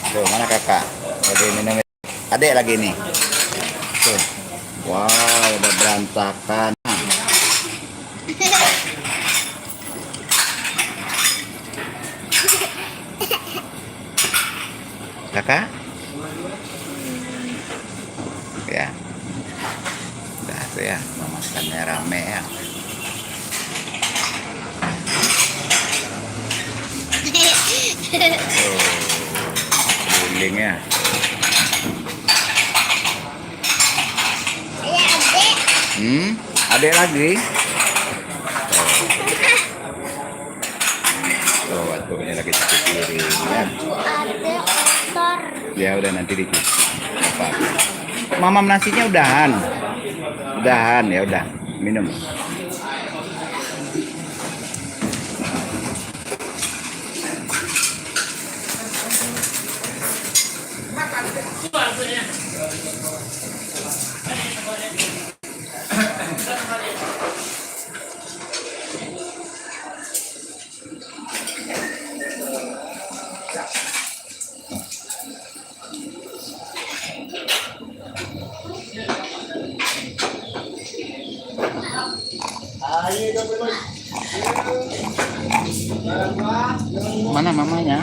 Tuh, mana kakak? Lagi minum. Adek lagi nih. Tuh. Wow, udah berantakan. Kakak? Ya. Udah tuh ya, makannya rame ya. Oh, gulingnya. Adek lagi. Oh, batuknya lagi cuci piring ya. Ya udah nanti dicuci. Apa? Mamam nasinya udahan. Udahan ya udah, minum. Mana mamanya?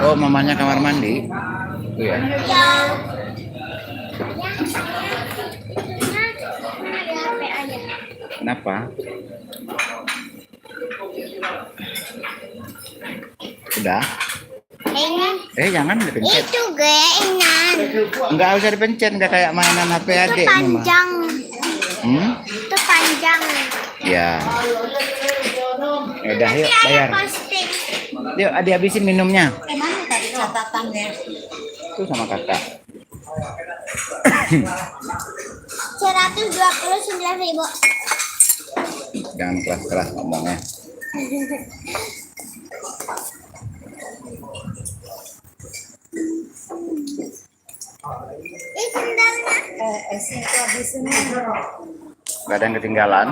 Oh, mamanya kamar mandi. Oh, ya. Kenapa? Udah? Jangan dipencet. Itu gainan. Enggak usah dipencet, enggak kayak mainan HP adik. Itu panjang. Itu panjang. Ya. Udah, yuk bayar. Yuk, adik habisin minumnya. Mana tadi catatannya? Itu sama kakak. 129.000. Jangan keras-keras ngomongnya. Esnya tuh habis ini. Gak ada yang ketinggalan.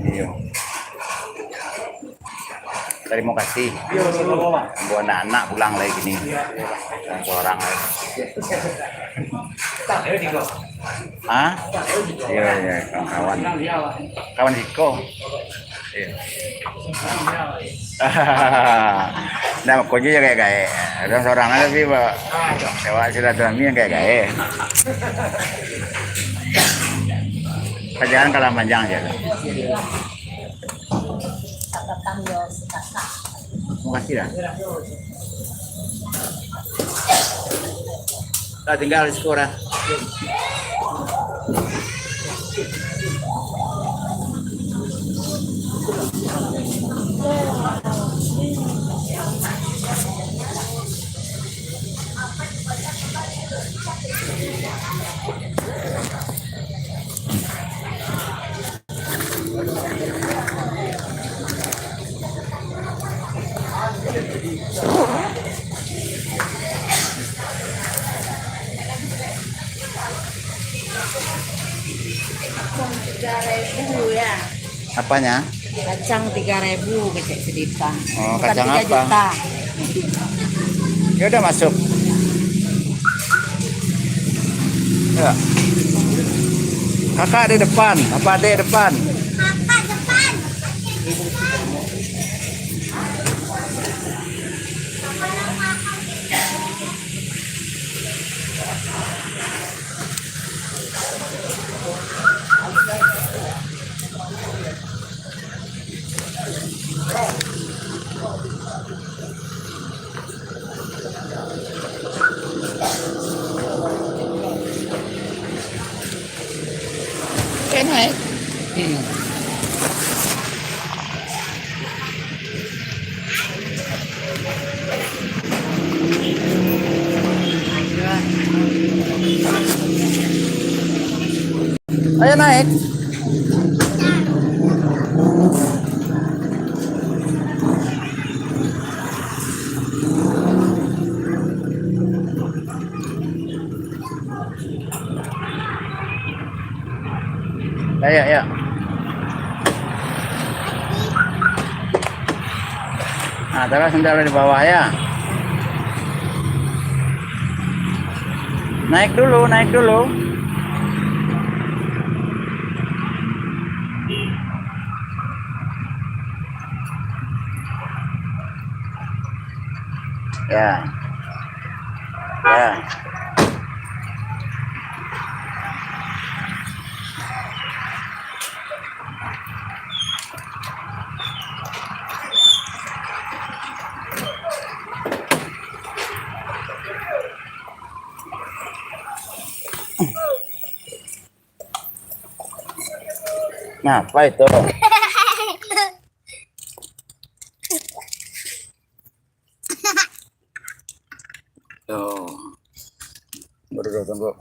Iya. Tadi mau kasih buat anak-anak pulang lagi gini, dan seorang lagi. Ah? Iya, kawan-kawan. Kawan Diko. Iya. Nah, pokoknya ya kayak ada seorang lagi, Pak. Kawan silaturahmi yang kayak. Kerjaan kalau panjang aja. Terima kasih dah. Nah, tinggal sekolah. Ya. Apanya? Kacang 3.000 kecil sedita. Oh, Bukan kacang 3 apa? juta. Ya udah masuk. Ya. Kakak di depan, apa adek depan? Kakak depan. Oke, naik. Ayo naik. Ayo, ayo. Nah, taruh sendal di bawah ya. Naik dulu, naik dulu. Ya. Ya. Nah, apa itu? Tuh. Baru tunggu.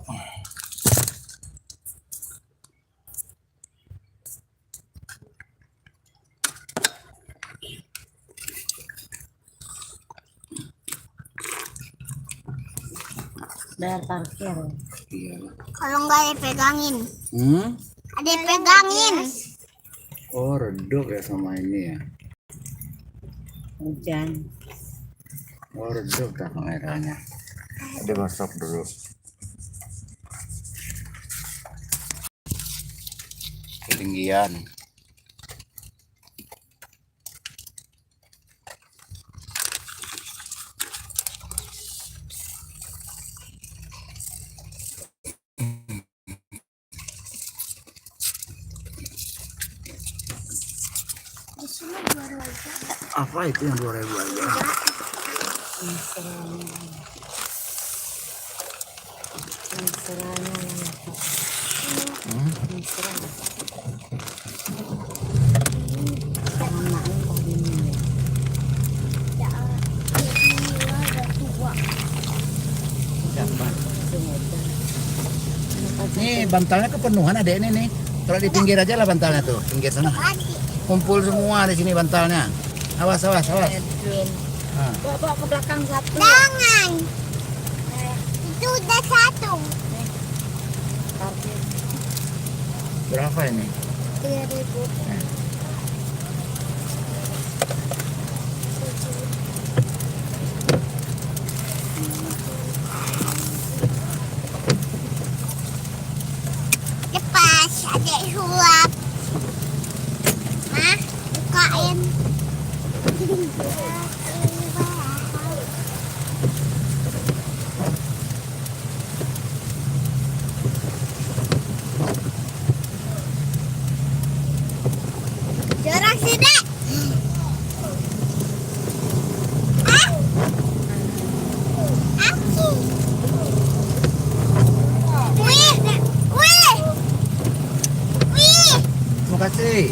Bayar parkir. Iya. Kalau nggak dipegangin. Hmm? Ada dipegangin. Oh, redup ya sama ini ya. Hujan. Oh, redup dah kameranya. Digosok dulu. Ketinggian. Di sini 2 aja. Apa itu yang 2.000 aja? Nih bantalnya kepenuhan adek ini nih. Kalau di pinggir aja lah bantalnya tuh, pinggir sana. Kumpul semua di sini bantalnya. Awas, awas, awas. Nah. Bawa ke belakang satu. Jangan. Itu udah 1. Parkir. Berapa ini? 3.000. Lepas ada suap. Hah? Bukain. Jorok sih, Dek. Ah? Aki. Wih, wih. Wih. Terima kasih.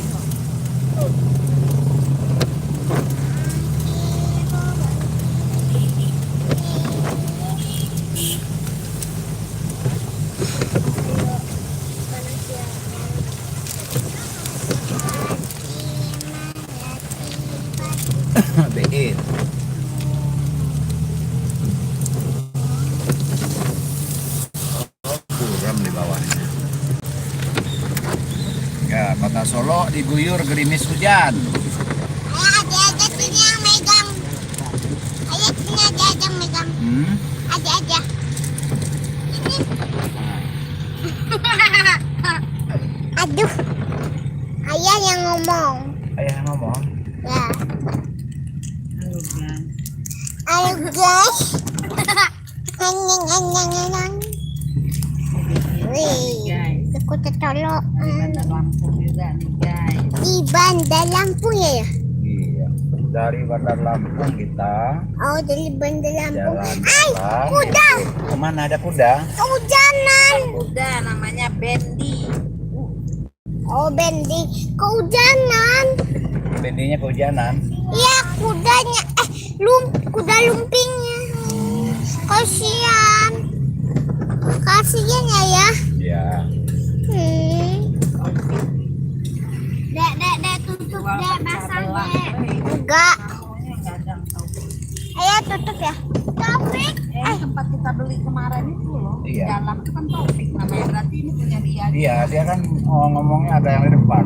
Bein. Buram di bawahnya. Ya, kota Solo diguyur gerimis hujan. Ada sini yang megang. Ayo sini ada yang megang. Ada aja. Ini. Aduh. Ayah yang ngomong. Ayah ngomong. Ya. Hujan. Ayo guys. Anyang. Wih. Guys. Aku tertolok. Ada lampu juga nih guys. Di Bandar Lampung ya? Iya. Dari Bandar Lampung kita Oh, dari Bandar Lampung. jalan. Ay, kuda. Kemana ada kuda? Kehujanan. Udah namanya Bendy. Oh, Bendi. Kehujanan. Bendinya kehujanan. Iya, kudanya. Kuda lumpingnya. Kasihan. Kasihan ya. Ya. Dek, tutup dek, basah dek. Enggak. Ayo tutup ya. Taufik. tempat kita beli kemarin itu loh. Iya. Dalam itu kan Taufik namanya, berarti ini punya dia. Iya, dia kan ngomongnya ada yang di depan.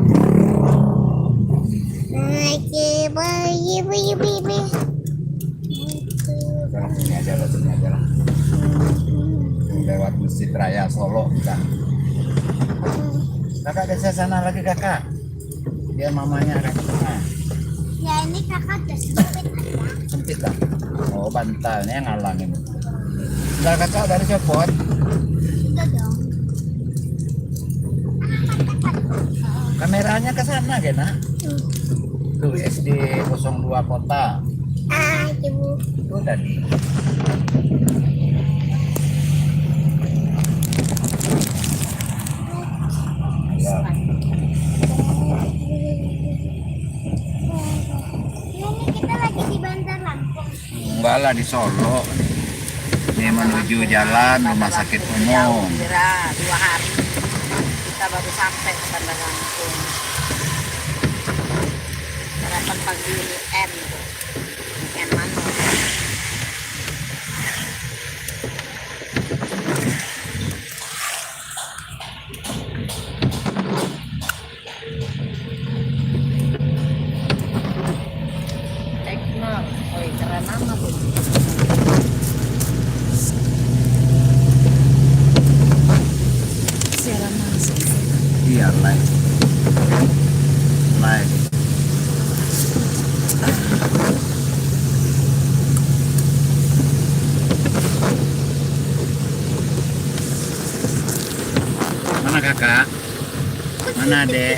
Oke, bayi, bayi, bayi. Sekarang sini aja lah, sini aja lah. Lewat Masjid Raya Solo kan. Kakak desa sana lagi kakak. Dia mamanya kakak. Ya ini kakak udah sempit aja. Sempit lah. Oh bantalnya ngalangin. Enggak kakak dari copot. Sudah dong. Kameranya ke sana Gena. Tuh SD 02 Kota. Ah, ibu. Tuh tadi. Ya. Ini kita lagi di Bandar Lampung. Enggak lah di Solo. Ini menuju jalan rumah sakit umum. Kira 2 hari kita baru sampai ke Bandar Lampung. Sarapan pagi ini M tuh. M mana? Teknol. Oi, keren amat tuh. Siaran langsung. Iya live. Live. Mana kakak? Mana adek?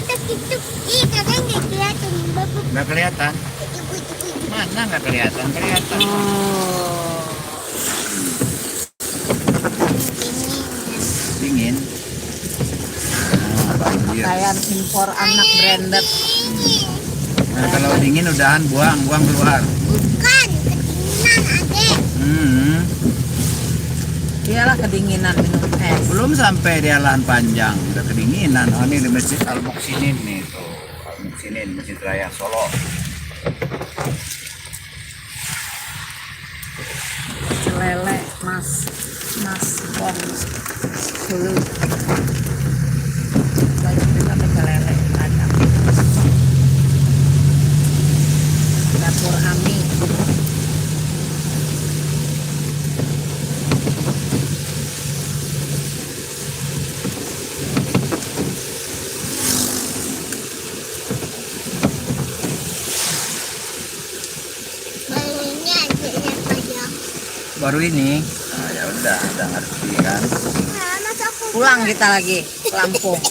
Ih, kakak nggak kelihatan. Bapak, Nggak kelihatan. ibu. Mana nggak kelihatan? Kelihatan. Oh. Dingin. Banjir. Pakaian impor anak branded. Nah, kalau dingin udahan buang keluar. Bukan, kedinginan adek. Hmm. Iyalah kedinginan minum es. Belum sampai di Jalan Panjang, udah kedinginan. Oh, ini di Masjid Al Muksinin nih tuh. Al Muksinin, Masjid Raya Solo. Lele mas wong dulu. Lagi kita pakai lele ada. Dapur Ami. Barunya aja yang pajak. Baru ini. Nah, ya udah ngerti kan. Nah, masa aku Pulang kita lagi ke Lampung.